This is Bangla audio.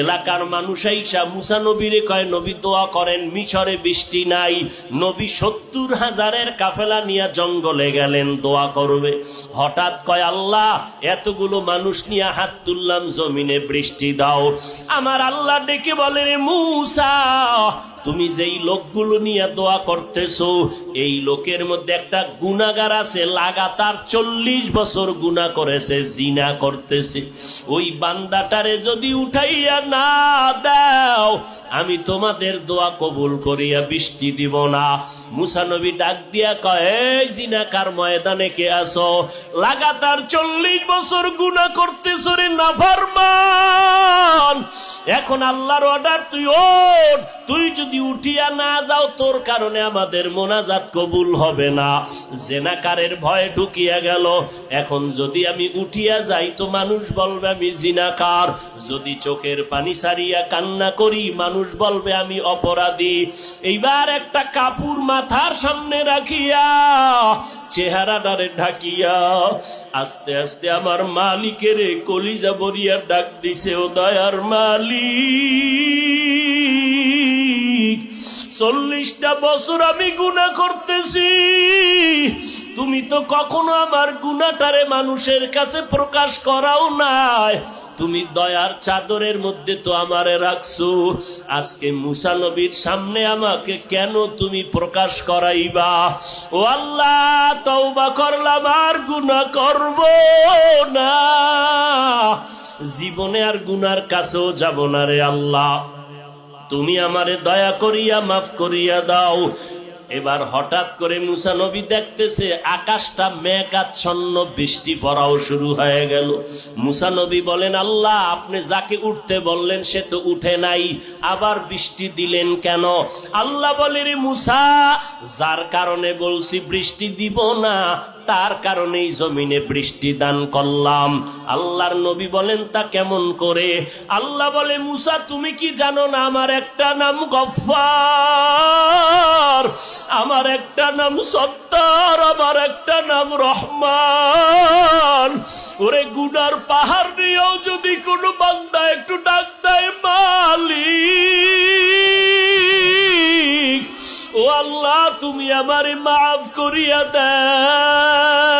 এলাকার মানুষ আইসা মুসা নবীরে কয়, নবী দোয়া করেন, মিশরে বৃষ্টি নাই। নবী 70,000 কাফেলা নিয়ে জঙ্গলে গেলেন দোয়া করবে। হঠাৎ কয়, আল্লাহ এতগুলো মানুষ নিয়ে হাত তুললাম, জমিনে বৃষ্টি দাও। আমার আল্লাহ ডেকে বলে, রে মুসা, তুমি যেই লোকগুলো নিয়ে দোয়া করতেছো, এই লোকের মধ্যে একটা গুনাহগার আছে, লাগাতার 40 বছর গুনাহ করেছে, জিনা করতেছে। ওই বান্দাটারে যদি উঠাইয়া না দাও, আমি তোমাদের দোয়া কবুল করিয়া বৃষ্টি দিব না। মুসা নবী ডাক দিয়া কয়, এই জিনাকার ময়দানে কে আছো? লাগাতার 40 বছর গুনাহ করতেছো রে নাফরমান। এখন আল্লাহর অর্ডার, তুই ওঠ। তুই যদি উঠিয়া না যাও, তোর কারণে আমাদের মোনাজাত কবুল হবে না। জিনাকারের ভয় ঢুকিয়া গেল। এখন যদি আমি উঠিয়া যাই তো মানুষ বলবে আমি জিনাকার, যদি চোখের পানি ছাড়িয়া কান্না করি মানুষ বলবে আমি অপরাধী। এইবার একটা কাপড় মাথার সামনে রাখিয়া চেহারাটারে ঢাকিয়া আস্তে আস্তে আমার মালিকের কলিজা ভরিয়া ডাক দিছে, ও দয়ার মালিক, 40টা বছর আমি গুনাহ করতেছি, তুমি তো কখনো আমার গুনাহটারে মানুষের কাছে প্রকাশ করাও নাই। তুমি দয়ার চাদরের মধ্যে তো আমারে রাখছো, আজকে মুসা নবীর সামনে আমাকে কেন তুমি প্রকাশ করাইবা? ও আল্লাহ, তওবা করলাম, আর গুনাহ করব না, জীবনে আর গুনার কাছেও যাব না রে আল্লাহ, তুমি আমারে দয়া করিয়া মাফ করিয়া দাও। এবার হঠাৎ করে মুসা নবী দেখতেছে আকাশটা মেঘাচ্ছন্ন, বৃষ্টি পড়াও শুরু হয়ে গেল। মুসা নবী বলেন, আল্লাহ আপনি যাকে উঠতে বললেন সে তো উঠে নাই, আবার বৃষ্টি দিলেন কেন? আল্লাহ বলে, রে মুসা, যার কারণে বলছি বৃষ্টি দিব না, তার কারণেই জমিনে বৃষ্টি দান করলাম। আল্লাহর নবী বলেন, তা কেমন করে? আল্লাহ বলে, মুসা তুমি কি জানো না আমার একটা নাম গফফার, আমার একটা নাম সত্তার, আমার একটা নাম রহমান। ওরে গুনার পাহাড় নিয়েও যদি কোনো বান্দা একটু ডাক দেয় মালিক, ও আল্লাহ তুমি আমারে মাফ করিয়া দাও।